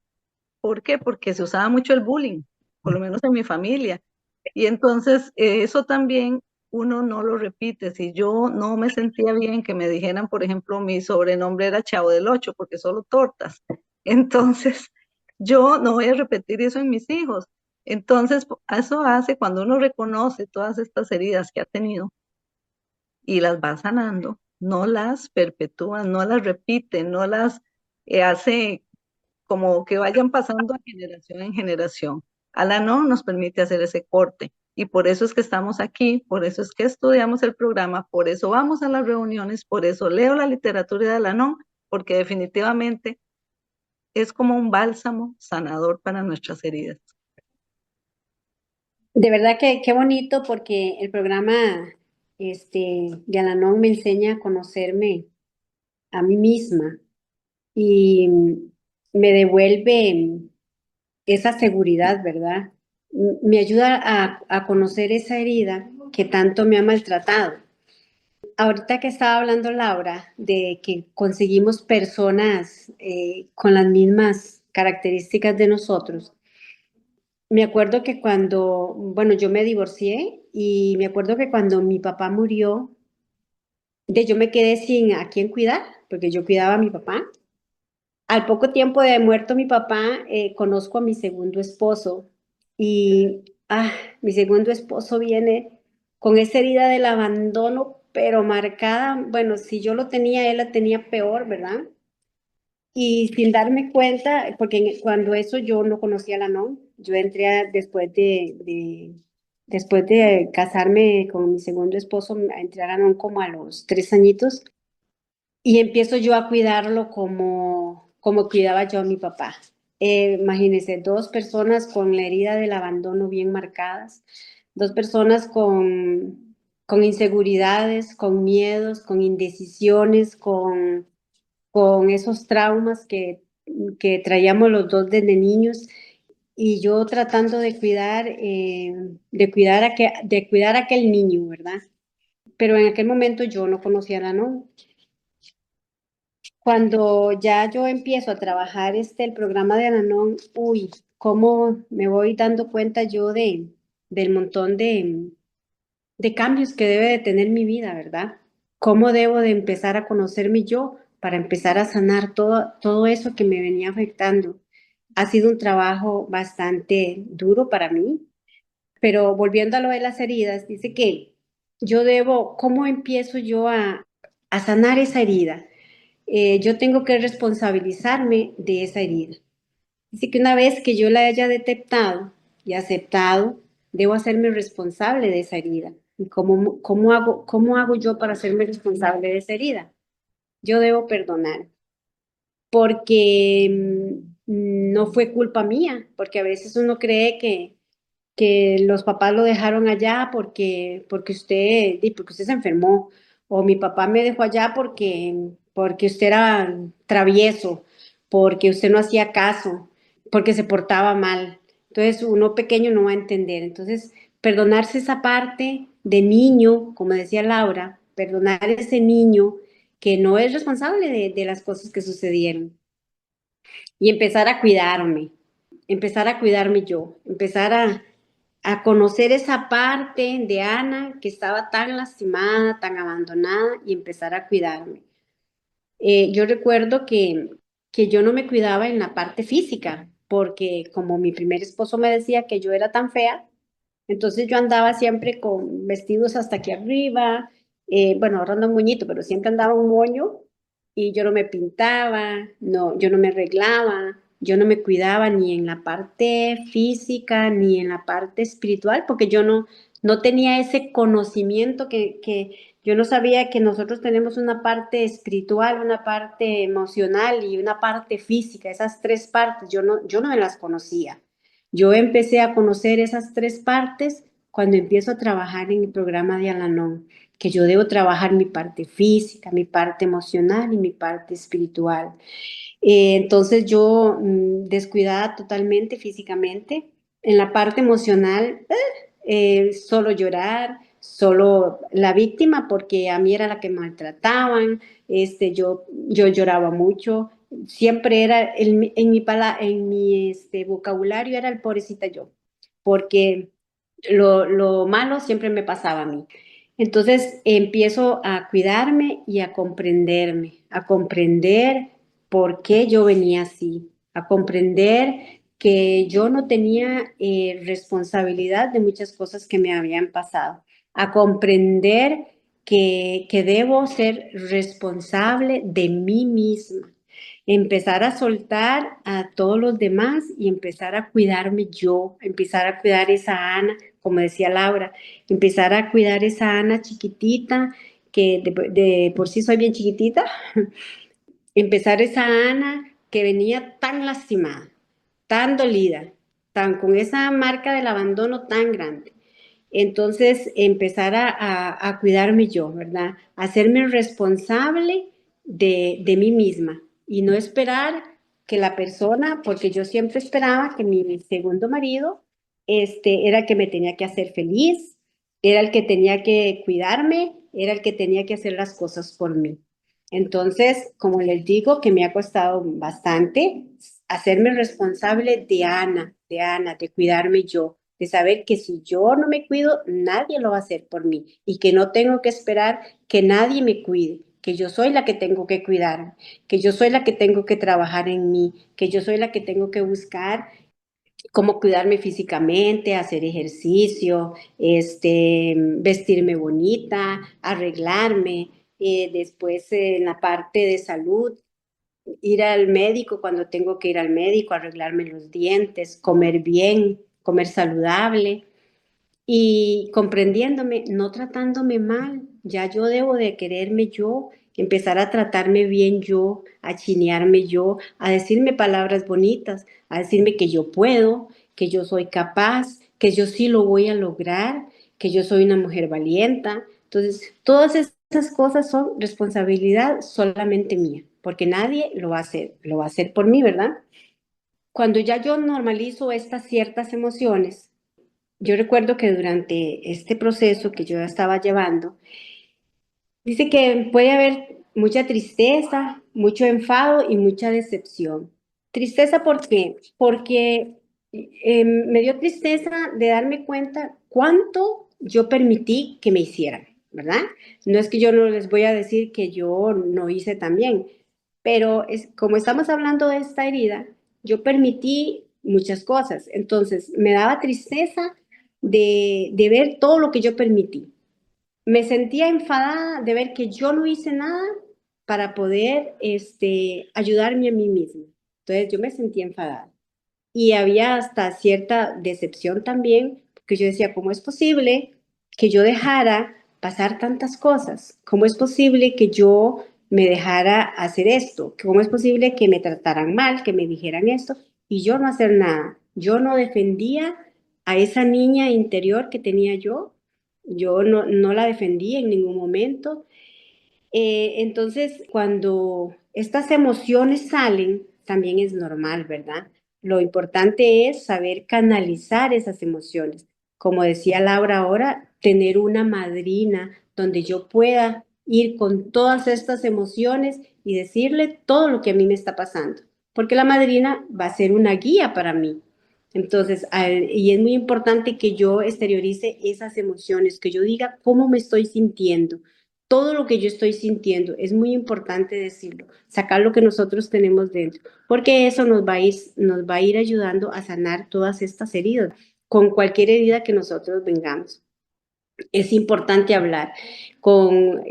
¿Por qué? Porque se usaba mucho el bullying, por lo menos en mi familia. Y entonces eso también uno no lo repite. Si yo no me sentía bien que me dijeran, por ejemplo, mi sobrenombre era Chavo del Ocho, porque solo tortas. Entonces, yo no voy a repetir eso en mis hijos. Entonces, eso hace cuando uno reconoce todas estas heridas que ha tenido y las va sanando, no las perpetúa, no las repite, no las hace como que vayan pasando de generación en generación. Al-Anon nos permite hacer ese corte y por eso es que estamos aquí, por eso es que estudiamos el programa, por eso vamos a las reuniones, por eso leo la literatura de Al-Anon, porque definitivamente es como un bálsamo sanador para nuestras heridas. De verdad que qué bonito porque el programa de Al-Anon me enseña a conocerme a mí misma y me devuelve esa seguridad, ¿verdad? Me ayuda a conocer esa herida que tanto me ha maltratado. Ahorita que estaba hablando Laura de que conseguimos personas con las mismas características de nosotros, me acuerdo que cuando, bueno, yo me divorcié y me acuerdo que cuando mi papá murió, yo me quedé sin a quién cuidar, porque yo cuidaba a mi papá. Al poco tiempo de muerto mi papá, conozco a mi segundo esposo y mi segundo esposo viene con esa herida del abandono, pero marcada, bueno, si yo lo tenía, él la tenía peor, ¿verdad? Y sin darme cuenta, porque cuando eso yo no conocía la NOM, yo entré después de casarme con mi segundo esposo, entré a la NOM como a los 3 añitos y empiezo yo a cuidarlo como cuidaba yo a mi papá. Imagínense, 2 personas con la herida del abandono bien marcadas, 2 personas con inseguridades, con miedos, con indecisiones, con esos traumas que traíamos los dos desde niños y yo tratando de cuidar a aquel niño, ¿verdad? Pero en aquel momento yo no conocía la NOM. Cuando ya yo empiezo a trabajar el programa de Al-Anon, cómo me voy dando cuenta yo del montón de cambios que debe de tener mi vida, ¿verdad? Cómo debo de empezar a conocerme yo para empezar a sanar todo eso que me venía afectando. Ha sido un trabajo bastante duro para mí, pero volviendo a lo de las heridas, dice que ¿cómo empiezo yo a sanar esa herida? Yo tengo que responsabilizarme de esa herida. Dice que una vez que yo la haya detectado y aceptado, debo hacerme responsable de esa herida. ¿Y cómo hago yo para hacerme responsable de esa herida? Yo debo perdonar, porque no fue culpa mía, porque a veces uno cree que los papás lo dejaron allá porque usted se enfermó, o mi papá me dejó allá porque usted era travieso, porque usted no hacía caso, porque se portaba mal. Entonces uno pequeño no va a entender. Entonces perdonarse esa parte de niño, como decía Laura, perdonar a ese niño que no es responsable de las cosas que sucedieron y empezar a cuidarme yo, empezar a conocer esa parte de Ana que estaba tan lastimada, tan abandonada y empezar a cuidarme. Yo recuerdo que yo no me cuidaba en la parte física, porque como mi primer esposo me decía que yo era tan fea, entonces yo andaba siempre con vestidos hasta aquí arriba, bueno, ahora ando un moñito, pero siempre andaba un moño y yo no me pintaba, no, yo no me arreglaba, yo no me cuidaba ni en la parte física ni en la parte espiritual, porque yo no tenía ese conocimiento que yo no sabía que nosotros tenemos una parte espiritual, una parte emocional y una parte física, esas tres partes, yo no me las conocía. Yo empecé a conocer esas tres partes cuando empiezo a trabajar en el programa de Al-Anon, que yo debo trabajar mi parte física, mi parte emocional y mi parte espiritual. Entonces yo descuidada totalmente físicamente, en la parte emocional, solo llorar, solo la víctima, porque a mí era la que maltrataban, yo lloraba mucho, siempre era, en mi vocabulario era el pobrecita yo, porque lo malo siempre me pasaba a mí. Entonces empiezo a cuidarme y a comprender por qué yo venía así, a comprender que yo no tenía responsabilidad de muchas cosas que me habían pasado, a comprender que debo ser responsable de mí misma, empezar a soltar a todos los demás y empezar a cuidarme yo, empezar a cuidar esa Ana, como decía Laura, empezar a cuidar esa Ana chiquitita, que de por sí soy bien chiquitita, empezar esa Ana que venía tan lastimada, tan dolida, tan con esa marca del abandono tan grande. Entonces, empezar a cuidarme yo, ¿verdad? Hacerme responsable de mí misma y no esperar que la persona, porque yo siempre esperaba que mi segundo marido era el que me tenía que hacer feliz, era el que tenía que cuidarme, era el que tenía que hacer las cosas por mí. Entonces, como les digo, que me ha costado bastante hacerme responsable de cuidarme yo, de saber que si yo no me cuido, nadie lo va a hacer por mí y que no tengo que esperar que nadie me cuide, que yo soy la que tengo que cuidar, que yo soy la que tengo que trabajar en mí, que yo soy la que tengo que buscar cómo cuidarme físicamente, hacer ejercicio, vestirme bonita, arreglarme, después en la parte de salud, ir al médico cuando tengo que ir al médico, arreglarme los dientes, comer bien, comer saludable y comprendiéndome, no tratándome mal. Ya yo debo de quererme yo, empezar a tratarme bien yo, a chinearme yo, a decirme palabras bonitas, a decirme que yo puedo, que yo soy capaz, que yo sí lo voy a lograr, que yo soy una mujer valienta. Entonces, todas esas cosas son responsabilidad solamente mía, porque nadie lo va a hacer por mí, ¿verdad? Cuando ya yo normalizo estas ciertas emociones, yo recuerdo que durante este proceso que yo estaba llevando, dice que puede haber mucha tristeza, mucho enfado y mucha decepción. Tristeza, ¿por qué? Porque me dio tristeza de darme cuenta cuánto yo permití que me hicieran, ¿verdad? No es que yo no les voy a decir que yo no hice también, pero como estamos hablando de esta herida, yo permití muchas cosas. Entonces, me daba tristeza de ver todo lo que yo permití. Me sentía enfadada de ver que yo no hice nada para poder ayudarme a mí misma. Entonces yo me sentía enfadada. Y había hasta cierta decepción también, porque yo decía, ¿cómo es posible que yo dejara pasar tantas cosas? ¿Cómo es posible que yo me dejara hacer esto? ¿Cómo es posible que me trataran mal, que me dijeran esto y yo no hacer nada? Yo no defendía a esa niña interior que tenía yo no la defendí en ningún momento Entonces, cuando estas emociones salen, también es normal, ¿verdad? Lo importante es saber canalizar esas emociones. Como decía Laura ahora, tener una madrina donde yo pueda ir con todas estas emociones y decirle todo lo que a mí me está pasando, porque la madrina va a ser una guía para mí. Entonces, y es muy importante que yo exteriorice esas emociones, que yo diga cómo me estoy sintiendo, todo lo que yo estoy sintiendo. Es muy importante decirlo, sacar lo que nosotros tenemos dentro, porque eso nos va a ir ayudando a sanar todas estas heridas, con cualquier herida que nosotros vengamos. Es importante hablar como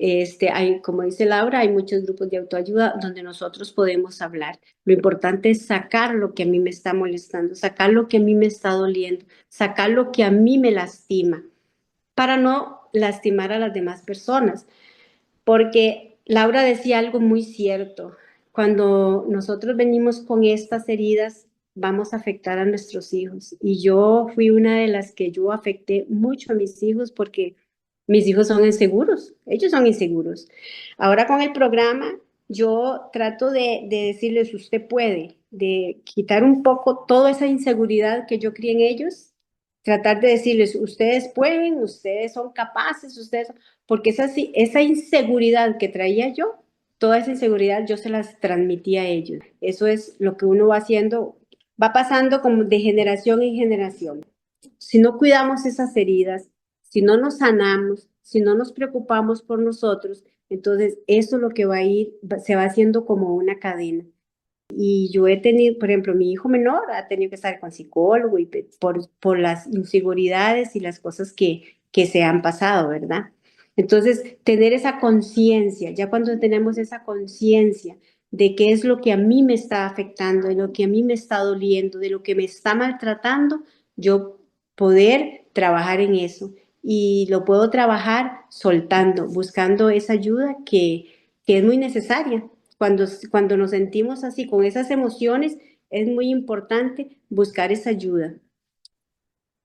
dice Laura, hay muchos grupos de autoayuda donde nosotros podemos hablar. Lo importante es sacar lo que a mí me está molestando, sacar lo que a mí me está doliendo, sacar lo que a mí me lastima, para no lastimar a las demás personas. Porque Laura decía algo muy cierto. Cuando nosotros venimos con estas heridas, vamos a afectar a nuestros hijos. Y yo fui una de las que yo afecté mucho a mis hijos porque mis hijos son inseguros, ellos son inseguros. Ahora con el programa, yo trato de decirles, usted puede, de quitar un poco toda esa inseguridad que yo crié en ellos, tratar de decirles, ustedes pueden, ustedes son capaces, ustedes, porque esa inseguridad que traía yo, toda esa inseguridad yo se las transmitía a ellos. Eso es lo que uno va haciendo, va pasando como de generación en generación. Si no cuidamos esas heridas, si no nos sanamos, si no nos preocupamos por nosotros, entonces eso es lo que se va haciendo como una cadena. Y yo he tenido, por ejemplo, mi hijo menor ha tenido que estar con psicólogo y por las inseguridades y las cosas que se han pasado, ¿verdad? Entonces, tener esa conciencia, ya cuando tenemos esa conciencia de qué es lo que a mí me está afectando, de lo que a mí me está doliendo, de lo que me está maltratando, yo poder trabajar en eso. Y lo puedo trabajar soltando, buscando esa ayuda que es muy necesaria. Cuando nos sentimos así, con esas emociones, es muy importante buscar esa ayuda.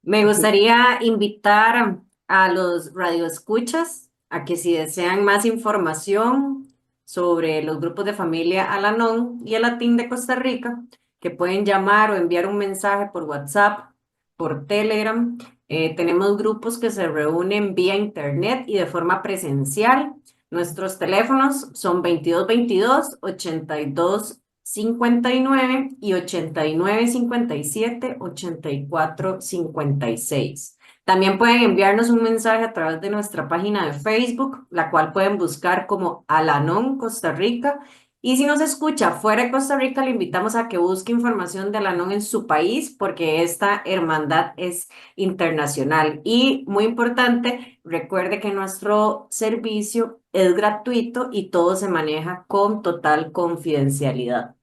Me gustaría invitar a los radioescuchas a que si desean más información sobre los grupos de familia Al-Anon y el Latín de Costa Rica, que pueden llamar o enviar un mensaje por WhatsApp, por Telegram. Tenemos grupos que se reúnen vía internet y de forma presencial. Nuestros teléfonos son 2222-8259 y 8957-8456. También pueden enviarnos un mensaje a través de nuestra página de Facebook, la cual pueden buscar como Al-Anon Costa Rica. Y si nos escucha fuera de Costa Rica, le invitamos a que busque información de Al-Anon en su país, porque esta hermandad es internacional. Y muy importante, recuerde que nuestro servicio es gratuito y todo se maneja con total confidencialidad.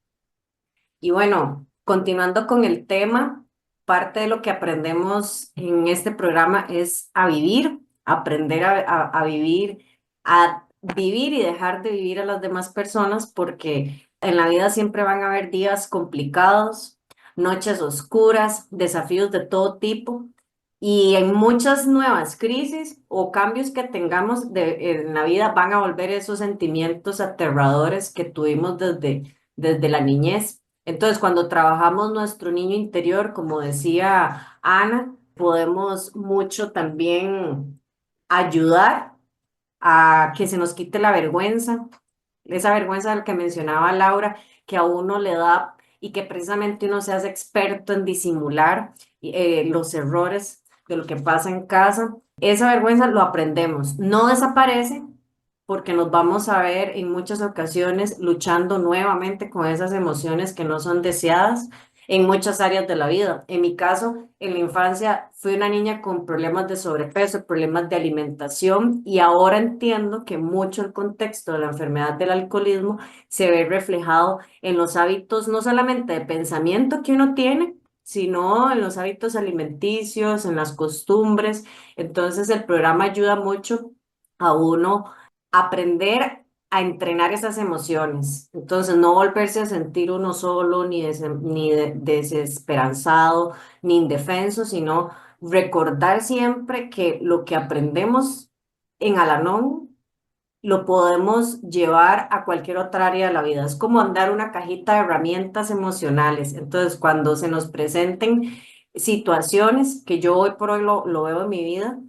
Y bueno, continuando con el tema, parte de lo que aprendemos en este programa es a vivir, aprender a vivir, a vivir y dejar de vivir a las demás personas, porque en la vida siempre van a haber días complicados, noches oscuras, desafíos de todo tipo. Y en muchas nuevas crisis o cambios que tengamos en la vida van a volver esos sentimientos aterradores que tuvimos desde la niñez. Entonces, cuando trabajamos nuestro niño interior, como decía Ana, podemos mucho también ayudar a que se nos quite la vergüenza, esa vergüenza del que mencionaba Laura, que a uno le da y que precisamente uno se hace experto en disimular los errores de lo que pasa en casa. Esa vergüenza lo aprendemos, no desaparece porque nos vamos a ver en muchas ocasiones luchando nuevamente con esas emociones que no son deseadas en muchas áreas de la vida. En mi caso, en la infancia fui una niña con problemas de sobrepeso, problemas de alimentación y ahora entiendo que mucho el contexto de la enfermedad del alcoholismo se ve reflejado en los hábitos no solamente de pensamiento que uno tiene, sino en los hábitos alimenticios, en las costumbres. Entonces el programa ayuda mucho a uno aprender a entrenar esas emociones. Entonces, no volverse a sentir uno solo, ni desesperanzado, ni indefenso, sino recordar siempre que lo que aprendemos en Al-Anon lo podemos llevar a cualquier otra área de la vida. Es como andar una cajita de herramientas emocionales. Entonces, cuando se nos presenten situaciones que yo hoy por hoy lo veo en mi vida,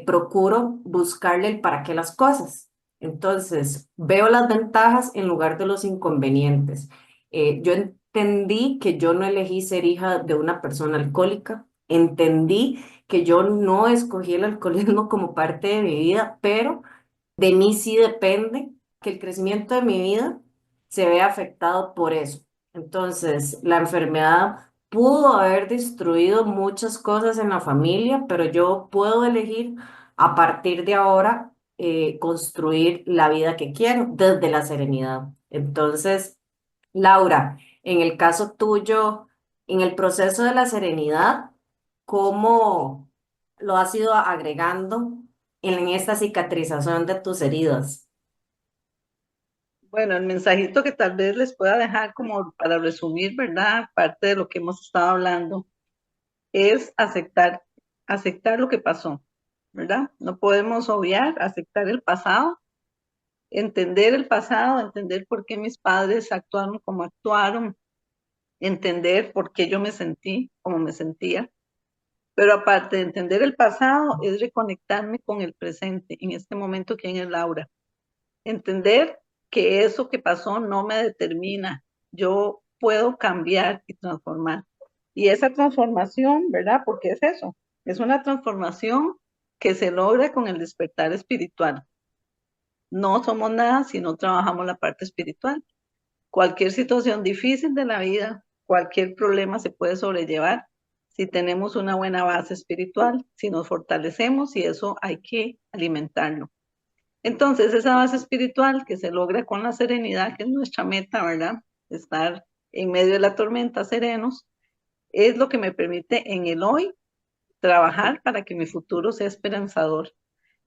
procuro buscarle el para qué las cosas. Entonces, veo las ventajas en lugar de los inconvenientes. Yo entendí que yo no elegí ser hija de una persona alcohólica. Entendí que yo no escogí el alcoholismo como parte de mi vida, pero de mí sí depende que el crecimiento de mi vida se vea afectado por eso. Entonces, la enfermedad pudo haber destruido muchas cosas en la familia, pero yo puedo elegir a partir de ahora construir la vida que quiero desde la serenidad. Entonces, Laura, en el caso tuyo, en el proceso de la serenidad, ¿cómo lo has ido agregando en esta cicatrización de tus heridas? Bueno, el mensajito que tal vez les pueda dejar como para resumir, ¿verdad? Parte de lo que hemos estado hablando es aceptar lo que pasó, ¿verdad? No podemos obviar, aceptar el pasado, entender por qué mis padres actuaron como actuaron, entender por qué yo me sentí como me sentía. Pero aparte de entender el pasado, es reconectarme con el presente, en este momento, ¿quién es Laura? Entender que eso que pasó no me determina, yo puedo cambiar y transformar. Y esa transformación, ¿verdad? Porque es eso, es una transformación que se logra con el despertar espiritual. No somos nada si no trabajamos la parte espiritual. Cualquier situación difícil de la vida, cualquier problema se puede sobrellevar si tenemos una buena base espiritual, si nos fortalecemos, y eso hay que alimentarlo. Entonces, esa base espiritual que se logra con la serenidad, que es nuestra meta, ¿verdad? Estar en medio de la tormenta serenos, es lo que me permite en el hoy trabajar para que mi futuro sea esperanzador.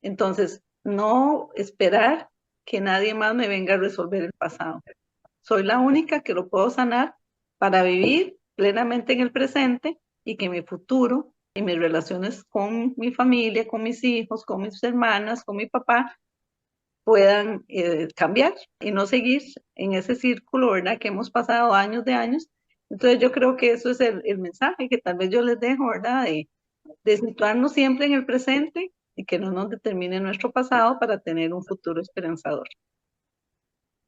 Entonces, no esperar que nadie más me venga a resolver el pasado. Soy la única que lo puedo sanar para vivir plenamente en el presente y que mi futuro y mis relaciones con mi familia, con mis hijos, con mis hermanas, con mi papá, puedan cambiar y no seguir en ese círculo, ¿verdad? Que hemos pasado años de años. Entonces yo creo que eso es el mensaje que tal vez yo les dejo, ¿verdad? De situarnos siempre en el presente y que no nos determine nuestro pasado para tener un futuro esperanzador.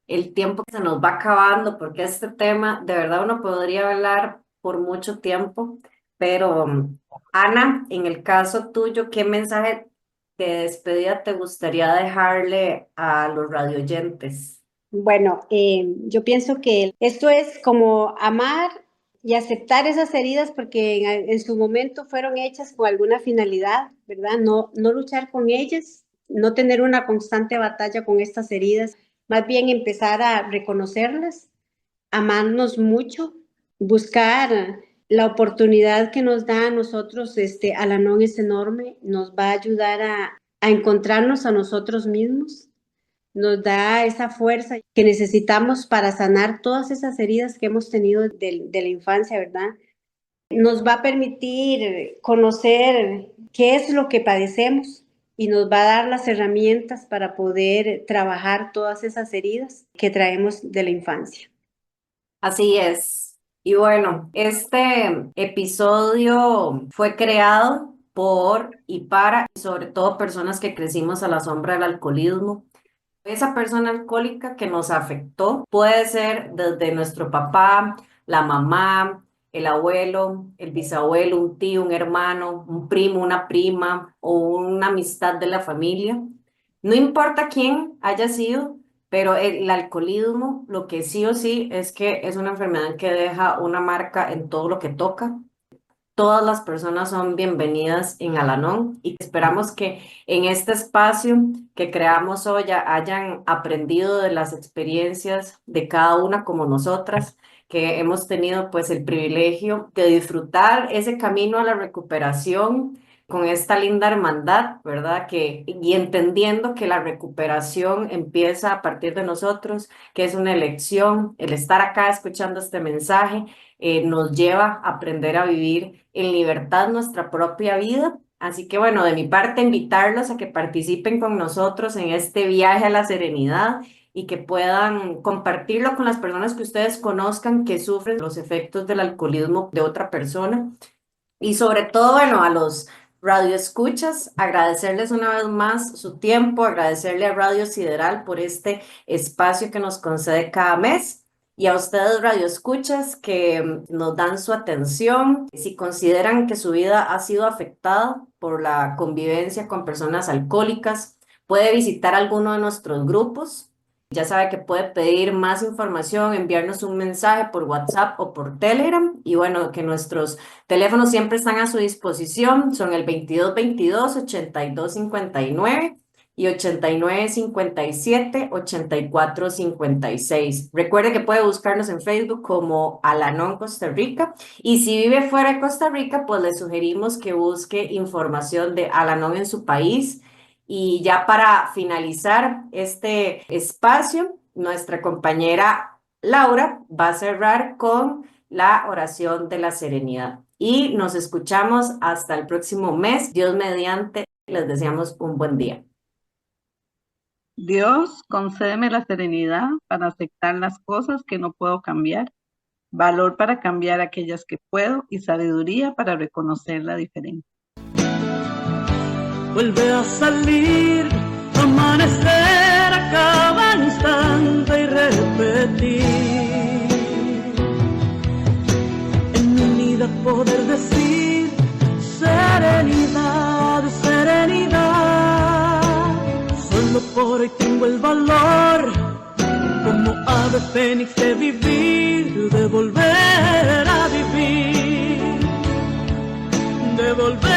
El tiempo se nos va acabando porque este tema, de verdad, uno podría hablar por mucho tiempo, pero Ana, en el caso tuyo, ¿qué mensaje de despedida te gustaría dejarle a los radioyentes? Bueno, yo pienso que esto es como amar y aceptar esas heridas porque en su momento fueron hechas con alguna finalidad, ¿verdad? No luchar con ellas, no tener una constante batalla con estas heridas, más bien empezar a reconocerlas, amarnos mucho, buscar la oportunidad que nos da a nosotros, Al-Anon es enorme, nos va a ayudar a encontrarnos a nosotros mismos, nos da esa fuerza que necesitamos para sanar todas esas heridas que hemos tenido de la infancia, ¿verdad? Nos va a permitir conocer qué es lo que padecemos y nos va a dar las herramientas para poder trabajar todas esas heridas que traemos de la infancia. Así es. Y bueno, este episodio fue creado por y para, y sobre todo, personas que crecimos a la sombra del alcoholismo. Esa persona alcohólica que nos afectó puede ser desde nuestro papá, la mamá, el abuelo, el bisabuelo, un tío, un hermano, un primo, una prima o una amistad de la familia. No importa quién haya sido, pero el alcoholismo, lo que sí o sí es que es una enfermedad que deja una marca en todo lo que toca. Todas las personas son bienvenidas en Al-Anon y esperamos que en este espacio que creamos hoy hayan aprendido de las experiencias de cada una como nosotras, que hemos tenido pues el privilegio de disfrutar ese camino a la recuperación con esta linda hermandad, ¿verdad? Y entendiendo que la recuperación empieza a partir de nosotros, que es una elección, el estar acá escuchando este mensaje nos lleva a aprender a vivir en libertad nuestra propia vida Así que bueno, de mi parte, invitarlos a que participen con nosotros en este viaje a la serenidad y que puedan compartirlo con las personas que ustedes conozcan que sufren los efectos del alcoholismo de otra persona. Y sobre todo, bueno, a los radioescuchas, agradecerles una vez más su tiempo, agradecerle a Radio Sideral por este espacio que nos concede cada mes. Y a ustedes, radioescuchas, que nos dan su atención. Si consideran que su vida ha sido afectada por la convivencia con personas alcohólicas, puede visitar alguno de nuestros grupos. Ya sabe que puede pedir más información, enviarnos un mensaje por WhatsApp o por Telegram. Y bueno, que nuestros teléfonos siempre están a su disposición. Son el 2222-8259 y 8957-8456. Recuerde que puede buscarnos en Facebook como Al-Anon Costa Rica. Y si vive fuera de Costa Rica, pues le sugerimos que busque información de Al-Anon en su país. Y ya para finalizar este espacio, nuestra compañera Laura va a cerrar con la oración de la serenidad. Y nos escuchamos hasta el próximo mes. Dios mediante, les deseamos un buen día. Dios, concédeme la serenidad para aceptar las cosas que no puedo cambiar, valor para cambiar aquellas que puedo y sabiduría para reconocer la diferencia. Vuelve a salir, amanecer a cada instante y repetir. En mi vida poder decir serenidad, serenidad. Solo por hoy tengo el valor, como ave fénix, de vivir, de volver a vivir, de volver